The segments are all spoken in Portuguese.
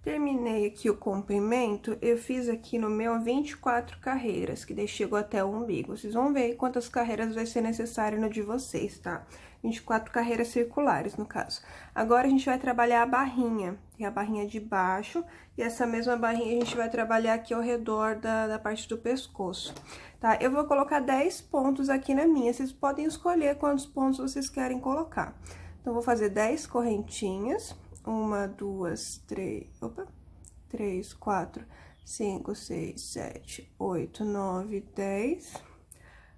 Terminei aqui o comprimento, eu fiz aqui no meu 24 carreiras, que daí chegou até o umbigo. Vocês vão ver quantas carreiras vai ser necessário no de vocês, tá? 24 carreiras circulares, no caso. Agora, a gente vai trabalhar a barrinha, tem a barrinha de baixo, e essa mesma barrinha a gente vai trabalhar aqui ao redor da parte do pescoço, tá? Eu vou colocar 10 pontos aqui na minha, vocês podem escolher quantos pontos vocês querem colocar. Então, vou fazer 10 correntinhas. 1, 2, 3, 4, 5, 6, 7, 8, 9, 10.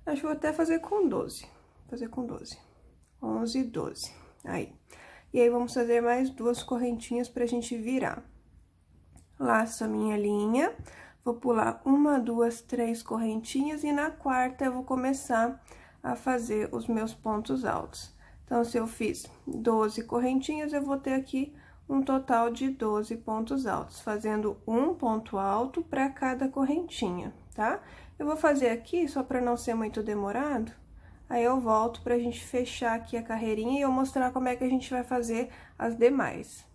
Acho que vou até fazer com 12. Fazer com 12. 11, 12. Aí. E aí, vamos fazer mais 2 correntinhas pra gente virar. Laço a minha linha. Vou pular 1, 2, 3 correntinhas e na quarta eu vou começar a fazer os meus pontos altos. Então, se eu fiz 12 correntinhas, eu vou ter aqui um total de 12 pontos altos, fazendo um ponto alto para cada correntinha, tá? Eu vou fazer aqui, só para não ser muito demorado, aí eu volto pra gente fechar aqui a carreirinha e eu mostrar como é que a gente vai fazer as demais.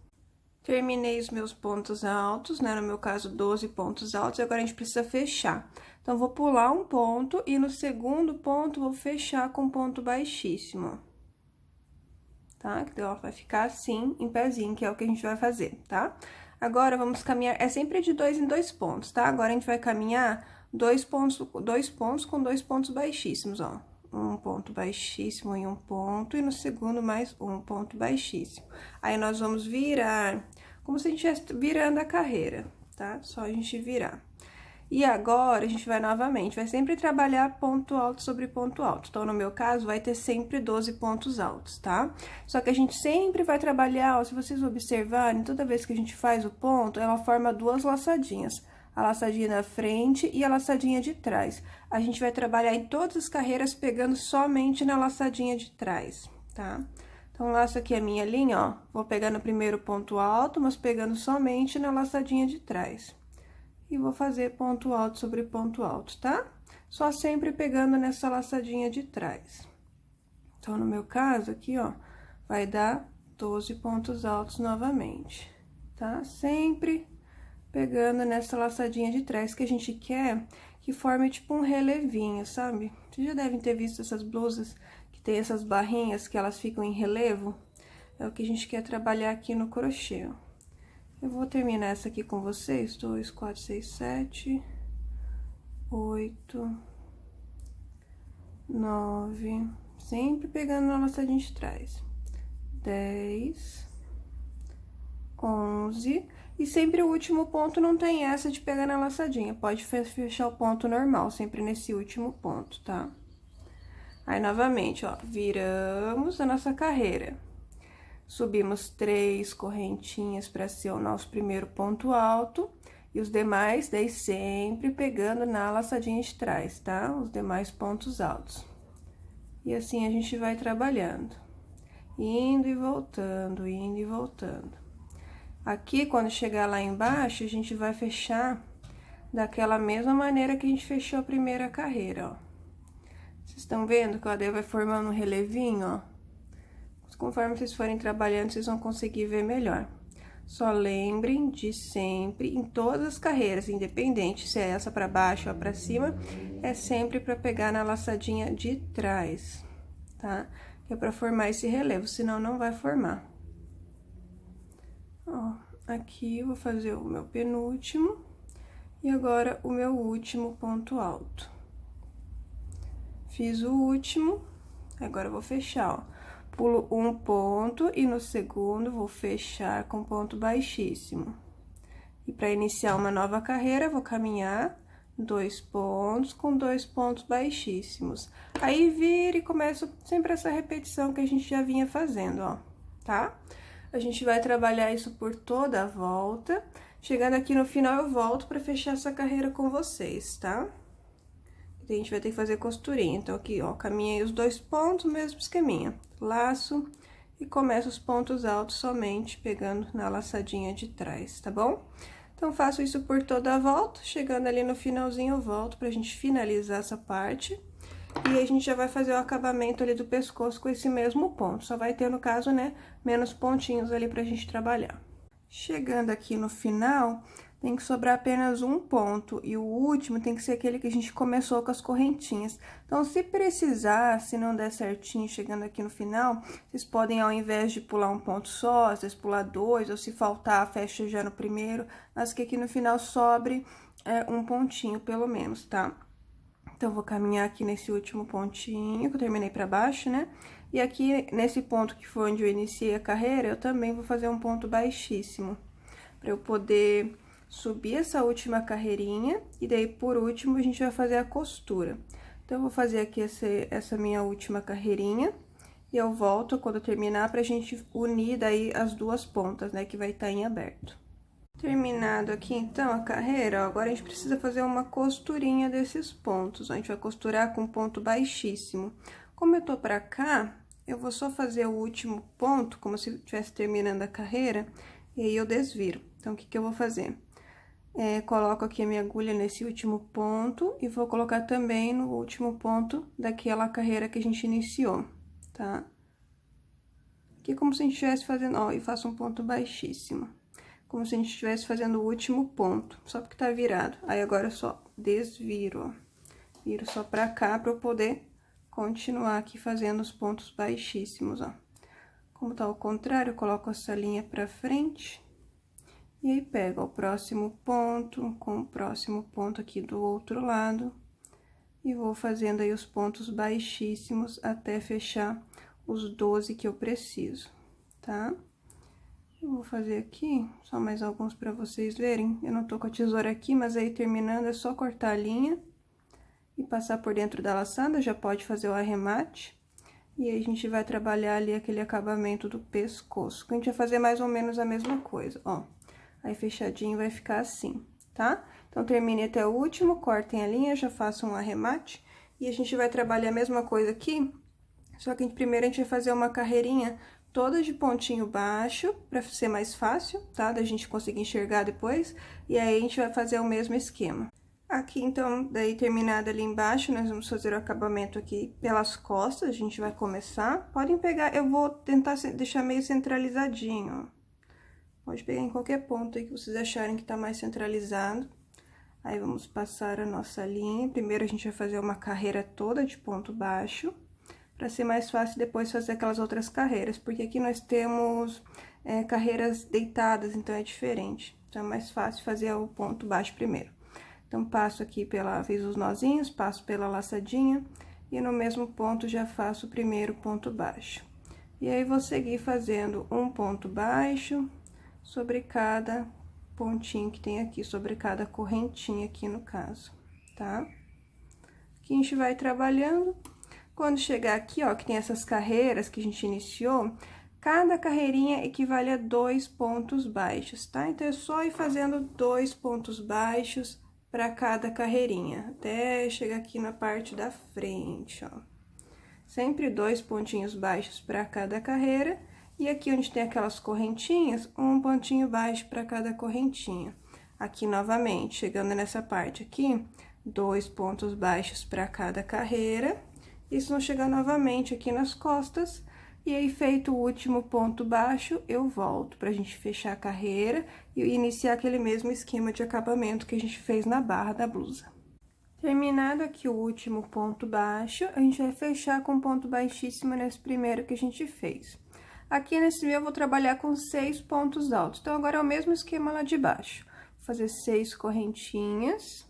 Terminei os meus pontos altos, né? No meu caso, 12 pontos altos, agora a gente precisa fechar. Então, vou pular um ponto e no segundo ponto, vou fechar com ponto baixíssimo. Tá? Então, vai ficar assim, em pezinho, que é o que a gente vai fazer, tá? Agora, vamos caminhar, é sempre de 2 em 2 pontos, tá? Agora, a gente vai caminhar 2 pontos com 2 pontos baixíssimos, ó. Um ponto baixíssimo em um ponto, e no segundo, mais um ponto baixíssimo. Aí, nós vamos virar, como se a gente estivesse virando a carreira, tá? Só a gente virar. E agora, a gente vai novamente, vai sempre trabalhar ponto alto sobre ponto alto. Então, no meu caso, vai ter sempre 12 pontos altos, tá? Só que a gente sempre vai trabalhar, ó, se vocês observarem, toda vez que a gente faz o ponto, ela forma 2 laçadinhas. A laçadinha da frente e a laçadinha de trás. A gente vai trabalhar em todas as carreiras pegando somente na laçadinha de trás, tá? Então, laço aqui a minha linha, ó, vou pegar no primeiro ponto alto, mas pegando somente na laçadinha de trás. E vou fazer ponto alto sobre ponto alto, tá? Só sempre pegando nessa laçadinha de trás. Então, no meu caso, aqui, ó, vai dar 12 pontos altos novamente, tá? Sempre pegando nessa laçadinha de trás, que a gente quer que forme tipo um relevinho, sabe? Vocês já devem ter visto essas blusas que tem essas barrinhas que elas ficam em relevo. É o que a gente quer trabalhar aqui no crochê, ó. Eu vou terminar essa aqui com vocês, 2, 4, 6, 7, 8, 9, sempre pegando na laçadinha de trás, 10, 11, e sempre o último ponto não tem essa de pegar na laçadinha, pode fechar o ponto normal, sempre nesse último ponto, tá? Aí, novamente, ó, viramos a nossa carreira. Subimos 3 correntinhas para ser o nosso primeiro ponto alto, e os demais, daí sempre pegando na laçadinha de trás, tá? Os demais pontos altos. E assim a gente vai trabalhando, indo e voltando, indo e voltando. Aqui, quando chegar lá embaixo, a gente vai fechar daquela mesma maneira que a gente fechou a primeira carreira, ó. Vocês estão vendo que ela daí vai formando um relevinho, ó? Conforme vocês forem trabalhando, vocês vão conseguir ver melhor. Só lembrem de sempre, em todas as carreiras, independente se é essa para baixo ou para cima, é sempre para pegar na laçadinha de trás, tá? Que é para formar esse relevo, senão não vai formar. Ó, aqui eu vou fazer o meu penúltimo e agora o meu último ponto alto. Fiz o último, agora eu vou fechar, ó. Pulo um ponto e no segundo vou fechar com ponto baixíssimo. E para iniciar uma nova carreira, vou caminhar 2 pontos com 2 pontos baixíssimos. Aí, vira e começa sempre essa repetição que a gente já vinha fazendo, ó, tá? A gente vai trabalhar isso por toda a volta. Chegando aqui no final, eu volto para fechar essa carreira com vocês, tá? A gente vai ter que fazer costurinha. Então, aqui, ó, caminhei os 2 pontos, mesmo esqueminha. Laço e começo os pontos altos somente pegando na laçadinha de trás, tá bom? Então, faço isso por toda a volta. Chegando ali no finalzinho, eu volto pra gente finalizar essa parte. E aí, a gente já vai fazer o acabamento ali do pescoço com esse mesmo ponto. Só vai ter, no caso, né, menos pontinhos ali pra gente trabalhar. Chegando aqui no final, tem que sobrar apenas um ponto. E o último tem que ser aquele que a gente começou com as correntinhas. Então, se precisar, se não der certinho chegando aqui no final, vocês podem, ao invés de pular um ponto só, às vezes pular dois, ou se faltar, fecha já no primeiro. Mas que aqui no final sobre um pontinho, pelo menos, tá? Então, vou caminhar aqui nesse último pontinho, que eu terminei pra baixo, né? E aqui, nesse ponto que foi onde eu iniciei a carreira, eu também vou fazer um ponto baixíssimo. Pra eu poder subir essa última carreirinha, e daí, por último, a gente vai fazer a costura. Então, eu vou fazer aqui essa minha última carreirinha, e eu volto quando eu terminar pra gente unir daí as duas pontas, né? Que vai estar em aberto. Terminado aqui, então, a carreira, ó, agora a gente precisa fazer uma costurinha desses pontos. A gente vai costurar com ponto baixíssimo. Como eu tô pra cá, eu vou só fazer o último ponto, como se estivesse terminando a carreira, e aí eu desviro. Então, o que que eu vou fazer? Coloco aqui a minha agulha nesse último ponto e vou colocar também no último ponto daquela carreira que a gente iniciou, tá? Aqui como se a gente estivesse fazendo, ó, e faço um ponto baixíssimo. Como se a gente estivesse fazendo o último ponto, só porque tá virado. Aí, agora eu só desviro, ó. Viro só pra cá, pra eu poder continuar aqui fazendo os pontos baixíssimos, ó. Como tá ao contrário, eu coloco essa linha pra frente. E aí, pego ó, o próximo ponto com o próximo ponto aqui do outro lado. E vou fazendo aí os pontos baixíssimos até fechar os 12 que eu preciso, tá? Eu vou fazer aqui, só mais alguns pra vocês verem. Eu não tô com a tesoura aqui, mas aí terminando é só cortar a linha e passar por dentro da laçada, já pode fazer o arremate. E aí, a gente vai trabalhar ali aquele acabamento do pescoço. A gente vai fazer mais ou menos a mesma coisa, ó. Aí, fechadinho vai ficar assim, tá? Então, termine até o último, cortem a linha, já façam um arremate. E a gente vai trabalhar a mesma coisa aqui, só que primeiro a gente vai fazer uma carreirinha toda de pontinho baixo, pra ser mais fácil, tá? Da gente conseguir enxergar depois. E aí, a gente vai fazer o mesmo esquema. Aqui, então, daí terminado ali embaixo, nós vamos fazer o acabamento aqui pelas costas, a gente vai começar. Podem pegar, eu vou tentar deixar meio centralizadinho, ó. Pode pegar em qualquer ponto aí que vocês acharem que tá mais centralizado. Aí, vamos passar a nossa linha. Primeiro, a gente vai fazer uma carreira toda de ponto baixo, pra ser mais fácil depois fazer aquelas outras carreiras, porque aqui nós temos carreiras deitadas, então é diferente. Então, é mais fácil fazer o ponto baixo primeiro. Então, passo aqui fiz os nozinhos, passo pela laçadinha, e no mesmo ponto já faço o primeiro ponto baixo. E aí, vou seguir fazendo um ponto baixo sobre cada pontinho que tem aqui, sobre cada correntinha aqui no caso, tá? Aqui a gente vai trabalhando. Quando chegar aqui, ó, que tem essas carreiras que a gente iniciou, cada carreirinha equivale a 2 pontos baixos, tá? Então, é só ir fazendo 2 pontos baixos para cada carreirinha, até chegar aqui na parte da frente, ó. Sempre 2 pontinhos baixos para cada carreira, e aqui onde tem aquelas correntinhas, um pontinho baixo para cada correntinha. Aqui novamente, chegando nessa parte aqui, 2 pontos baixos para cada carreira, isso não chegar novamente aqui nas costas. E aí, feito o último ponto baixo, eu volto pra gente fechar a carreira e iniciar aquele mesmo esquema de acabamento que a gente fez na barra da blusa. Terminado aqui o último ponto baixo, a gente vai fechar com ponto baixíssimo nesse primeiro que a gente fez. Aqui nesse meu eu vou trabalhar com 6 pontos altos, então agora é o mesmo esquema lá de baixo. Vou fazer 6 correntinhas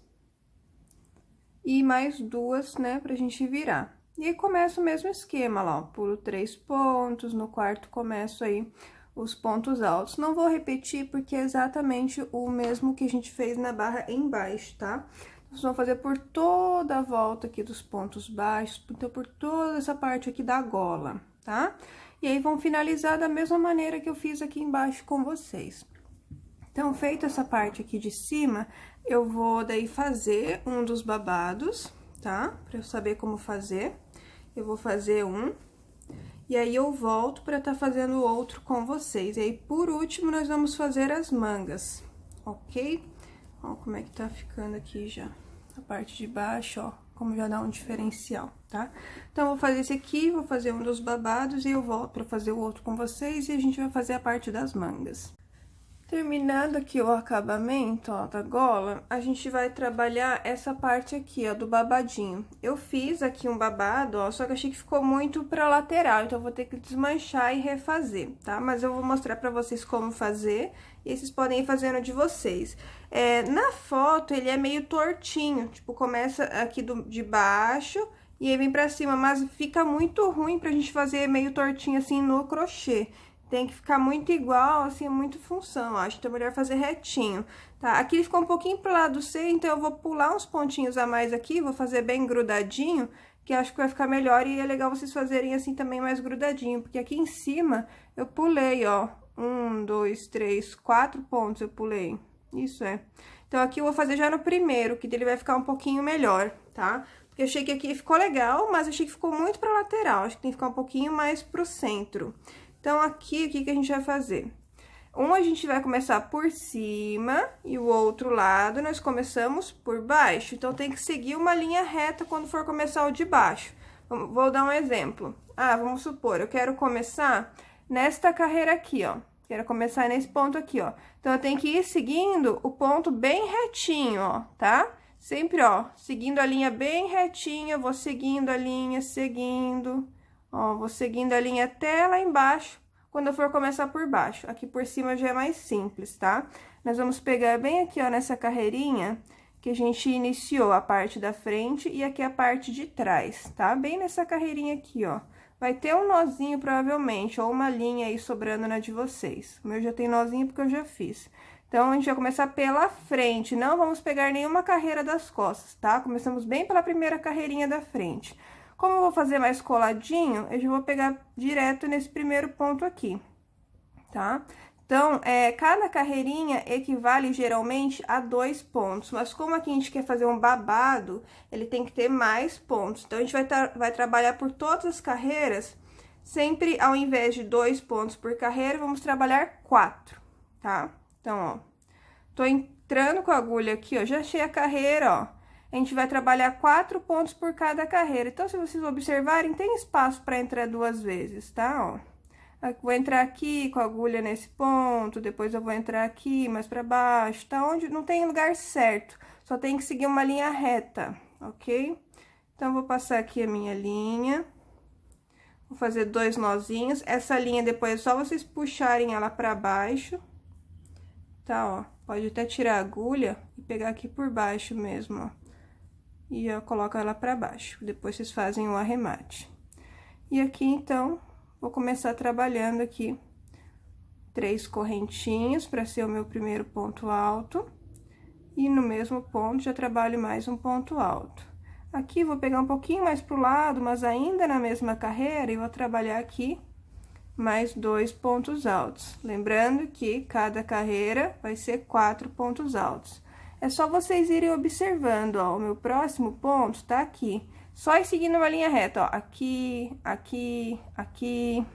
e mais 2, né, pra gente virar. E aí, começa o mesmo esquema lá, ó, pulo 3 pontos, no quarto começo aí os pontos altos. Não vou repetir, porque é exatamente o mesmo que a gente fez na barra embaixo, tá? Nós vamos fazer por toda a volta aqui dos pontos baixos, então, por toda essa parte aqui da gola, tá? E aí, vão finalizar da mesma maneira que eu fiz aqui embaixo com vocês. Então, feita essa parte aqui de cima, eu vou daí fazer um dos babados, tá? Pra eu saber como fazer. Eu vou fazer um, e aí eu volto pra tá fazendo o outro com vocês. E aí, por último, nós vamos fazer as mangas, ok? Ó, como é que tá ficando aqui já. A parte de baixo, ó, como já dá um diferencial, tá? Então, eu vou fazer esse aqui, vou fazer um dos babados e eu volto pra fazer o outro com vocês e a gente vai fazer a parte das mangas. Terminado aqui o acabamento, ó, da gola, a gente vai trabalhar essa parte aqui, ó, do babadinho. Eu fiz aqui um babado, ó, só que achei que ficou muito pra lateral, então eu vou ter que desmanchar e refazer, tá? Mas eu vou mostrar pra vocês como fazer e vocês podem ir fazendo de vocês. Na foto, ele é meio tortinho, tipo, começa aqui de baixo e aí vem pra cima, mas fica muito ruim pra gente fazer meio tortinho assim no crochê. Tem que ficar muito igual, assim, é muito função, acho. Então, é melhor fazer retinho, tá? Aqui ficou um pouquinho pro lado C, então eu vou pular uns pontinhos a mais aqui, vou fazer bem grudadinho, que acho que vai ficar melhor e é legal vocês fazerem assim também mais grudadinho, porque aqui em cima eu pulei, ó, 1, 2, 3, 4 pontos eu pulei, isso é. Então, aqui eu vou fazer já no primeiro, que dele vai ficar um pouquinho melhor, tá? Porque eu achei que aqui ficou legal, mas achei que ficou muito pra lateral, acho que tem que ficar um pouquinho mais pro centro. Então, aqui, o que que a gente vai fazer? Um, a gente vai começar por cima e o outro lado nós começamos por baixo. Então, tem que seguir uma linha reta quando for começar o de baixo. Vou dar um exemplo. Ah, vamos supor, eu quero começar nesta carreira aqui, ó. Quero começar nesse ponto aqui, ó. Então, eu tenho que ir seguindo o ponto bem retinho, ó, tá? Sempre, ó, seguindo a linha bem retinha, vou seguindo a linha, seguindo... Ó, vou seguindo a linha até lá embaixo, quando eu for começar por baixo. Aqui por cima já é mais simples, tá? Nós vamos pegar bem aqui, ó, nessa carreirinha que a gente iniciou a parte da frente e aqui a parte de trás, tá? Bem nessa carreirinha aqui, ó. Vai ter um nozinho, provavelmente, ou uma linha aí sobrando na de vocês. O meu já tem nozinho porque eu já fiz. Então, a gente vai começar pela frente, não vamos pegar nenhuma carreira das costas, tá? Começamos bem pela primeira carreirinha da frente. Como eu vou fazer mais coladinho, eu já vou pegar direto nesse primeiro ponto aqui, tá? Então, cada carreirinha equivale geralmente a 2 pontos, mas como aqui a gente quer fazer um babado, ele tem que ter mais pontos. Então, a gente vai trabalhar por todas as carreiras, sempre ao invés de 2 pontos por carreira, vamos trabalhar 4, tá? Então, ó, tô entrando com a agulha aqui, ó, já achei a carreira, ó. A gente vai trabalhar 4 pontos por cada carreira. Então, se vocês observarem, tem espaço para entrar 2 vezes, tá? Ó, vou entrar aqui com a agulha nesse ponto, depois eu vou entrar aqui mais para baixo, tá? Onde não tem lugar certo, só tem que seguir uma linha reta, ok? Então, vou passar aqui a minha linha, vou fazer 2 nozinhos. Essa linha depois é só vocês puxarem ela para baixo, tá? Ó, pode até tirar a agulha e pegar aqui por baixo mesmo, ó. E eu coloco ela pra baixo, depois vocês fazem o arremate. E aqui, então, vou começar trabalhando aqui 3 correntinhas pra ser o meu primeiro ponto alto. E no mesmo ponto, já trabalho mais um ponto alto. Aqui, vou pegar um pouquinho mais pro lado, mas ainda na mesma carreira, e vou trabalhar aqui mais 2 pontos altos. Lembrando que cada carreira vai ser 4 pontos altos. É só vocês irem observando, ó, o meu próximo ponto tá aqui. Só ir seguindo uma linha reta, ó, aqui, aqui, aqui,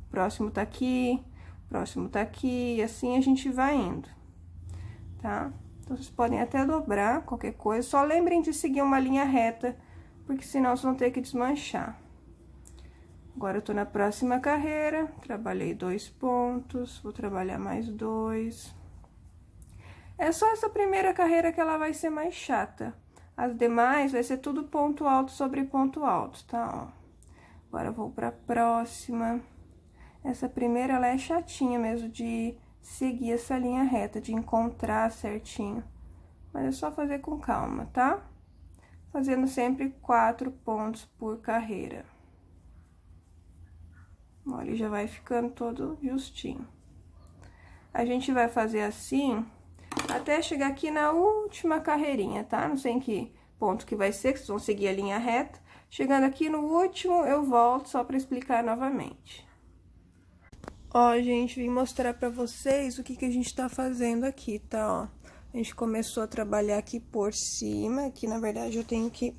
próximo tá aqui, próximo tá aqui, e assim a gente vai indo, tá? Então, vocês podem até dobrar qualquer coisa, só lembrem de seguir uma linha reta, porque senão vocês vão ter que desmanchar. Agora, eu tô na próxima carreira, trabalhei 2 pontos, vou trabalhar mais 2... É só essa primeira carreira que ela vai ser mais chata. As demais vai ser tudo ponto alto sobre ponto alto, tá? Ó. Agora, eu vou pra próxima. Essa primeira, ela é chatinha mesmo de seguir essa linha reta, de encontrar certinho. Mas é só fazer com calma, tá? Fazendo sempre 4 pontos por carreira. Olha, ele já vai ficando todo justinho. A gente vai fazer assim... até chegar aqui na última carreirinha, tá? Não sei em que ponto que vai ser, que vocês vão seguir a linha reta. Chegando aqui no último, eu volto só pra explicar novamente. Ó, gente, vim mostrar pra vocês o que a gente tá fazendo aqui, tá? Ó, a gente começou a trabalhar aqui por cima, que na verdade eu tenho que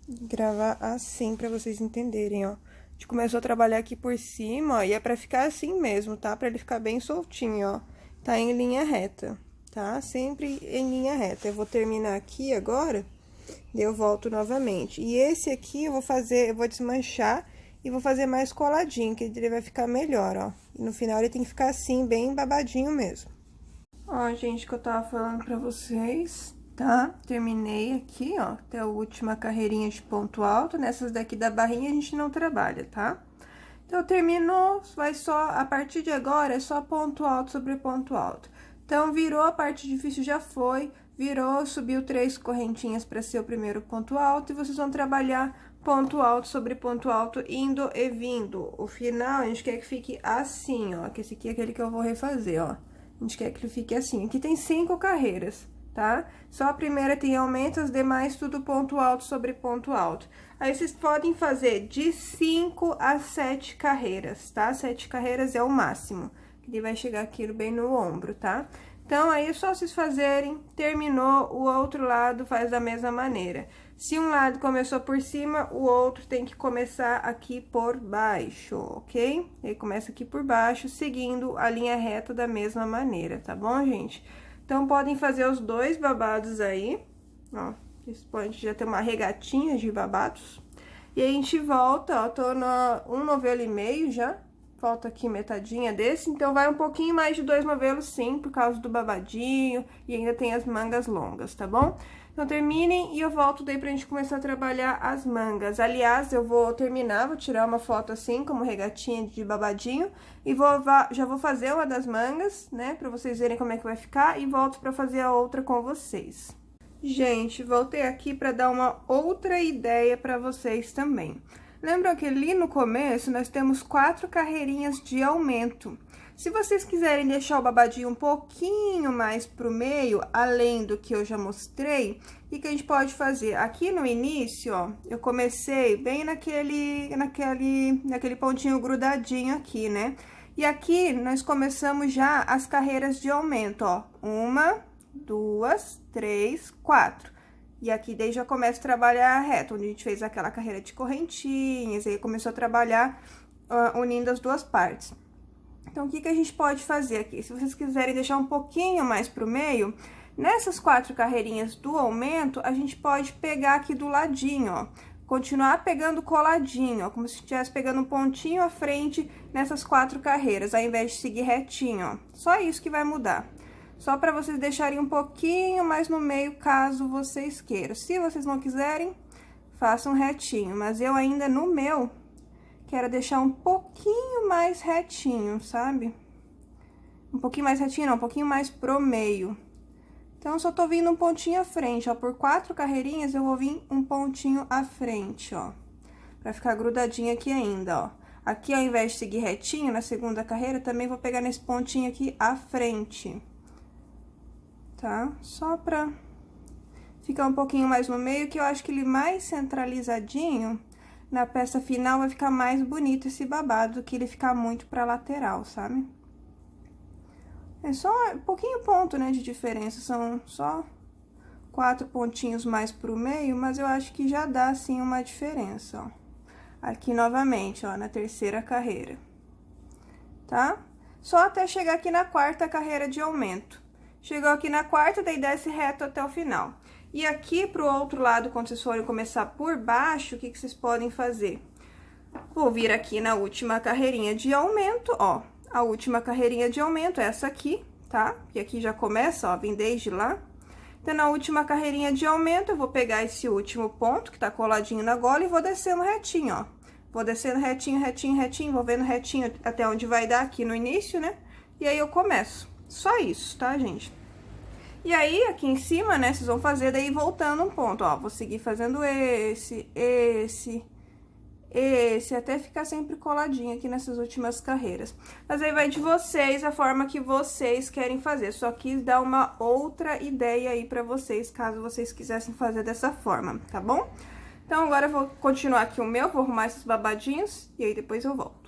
gravar assim pra vocês entenderem, ó. A gente começou a trabalhar aqui por cima, ó, e é pra ficar assim mesmo, tá? Pra ele ficar bem soltinho, ó. Tá em linha reta. Tá? Sempre em linha reta. Eu vou terminar aqui agora Eu volto novamente. E esse aqui eu vou desmanchar e vou fazer mais coladinho, que ele vai ficar melhor, ó. E no final ele tem que ficar assim, bem babadinho mesmo. Ó, gente, que eu tava falando pra vocês, tá? Terminei aqui, ó, até a última carreirinha de ponto alto. Nessas daqui da barrinha a gente não trabalha, tá? Então, terminou, vai só, a partir de agora, é só ponto alto sobre ponto alto. Então, virou, a parte difícil já foi, virou, subiu 3 correntinhas para ser o primeiro ponto alto, e vocês vão trabalhar ponto alto sobre ponto alto, indo e vindo. O final, a gente quer que fique assim, ó, que esse aqui é aquele que eu vou refazer, ó. A gente quer que ele fique assim. Aqui tem 5 carreiras, tá? Só a primeira tem aumento, as demais tudo ponto alto sobre ponto alto. Aí, vocês podem fazer de 5 a 7 carreiras, tá? 7 carreiras é o máximo, que ele vai chegar aqui bem no ombro, tá? Então, aí é só vocês fazerem, terminou, o outro lado faz da mesma maneira. Se um lado começou por cima, o outro tem que começar aqui por baixo, ok? Ele começa aqui por baixo, seguindo a linha reta da mesma maneira, tá bom, gente? Então, podem fazer os 2 babados aí, ó. Vocês podem já ter uma regatinha de babados. E aí, a gente volta, ó, tô no 1 novelo e meio já. Falta aqui metadinha desse, então vai um pouquinho mais de 2 novelos sim, por causa do babadinho, e ainda tem as mangas longas, tá bom? Então, terminem e eu volto daí pra gente começar a trabalhar as mangas. Aliás, eu vou terminar, vou tirar uma foto assim, como regatinha de babadinho, e já vou fazer uma das mangas, né, pra vocês verem como é que vai ficar, e volto pra fazer a outra com vocês. Gente, voltei aqui pra dar uma outra ideia pra vocês também. Lembram que ali no começo nós temos 4 carreirinhas de aumento. Se vocês quiserem deixar o babadinho um pouquinho mais pro meio, além do que eu já mostrei, o que a gente pode fazer? Aqui no início, ó, eu comecei bem naquele pontinho grudadinho aqui, né? E aqui nós começamos já as carreiras de aumento, ó. 1, 2, 3, 4. E aqui daí já começa a trabalhar reto, onde a gente fez aquela carreira de correntinhas, aí começou a trabalhar unindo as 2 partes. Então, o que a gente pode fazer aqui? Se vocês quiserem deixar um pouquinho mais pro meio, nessas 4 carreirinhas do aumento, a gente pode pegar aqui do ladinho, ó. Continuar pegando coladinho, ó, como se estivesse pegando um pontinho à frente nessas 4 carreiras, ao invés de seguir retinho, ó. Só isso que vai mudar. Só para vocês deixarem um pouquinho mais no meio, caso vocês queiram. Se vocês não quiserem, façam retinho. Mas eu ainda, no meu, quero deixar um pouquinho mais retinho, sabe? Um pouquinho mais retinho, não, um pouquinho mais pro meio. Então, só tô vindo um pontinho à frente, ó. Por 4 carreirinhas, eu vou vir um pontinho à frente, ó. Pra ficar grudadinho aqui ainda, ó. Aqui, ao invés de seguir retinho, na segunda carreira, também vou pegar nesse pontinho aqui à frente. Tá? Só pra ficar um pouquinho mais no meio, que eu acho que ele mais centralizadinho, na peça final vai ficar mais bonito esse babado do que ele ficar muito pra lateral, sabe? É só um pouquinho ponto, né, de diferença, são só 4 pontinhos mais pro meio, mas eu acho que já dá, assim, uma diferença, ó. Aqui novamente, ó, na terceira carreira, tá? Só até chegar aqui na 4ª carreira de aumento. Chegou aqui na 4ª, daí desce reto até o final. E aqui pro outro lado, quando vocês forem começar por baixo, o que vocês podem fazer? Vou vir aqui na última carreirinha de aumento, ó. A última carreirinha de aumento é essa aqui, tá? E aqui já começa, ó, vem desde lá. Então, na última carreirinha de aumento, eu vou pegar esse último ponto, que tá coladinho na gola, e vou descendo retinho, ó. Vou descendo retinho, retinho, retinho, vou vendo retinho até onde vai dar aqui no início, né? E aí, eu começo. Só isso, tá, gente? E aí, aqui em cima, né, vocês vão fazer daí voltando um ponto, ó. Vou seguir fazendo esse, até ficar sempre coladinho aqui nessas últimas carreiras. Mas aí vai de vocês, a forma que vocês querem fazer. Só quis dar uma outra ideia aí pra vocês, caso vocês quisessem fazer dessa forma, tá bom? Então, agora eu vou continuar aqui o meu, vou arrumar esses babadinhos e aí depois eu volto.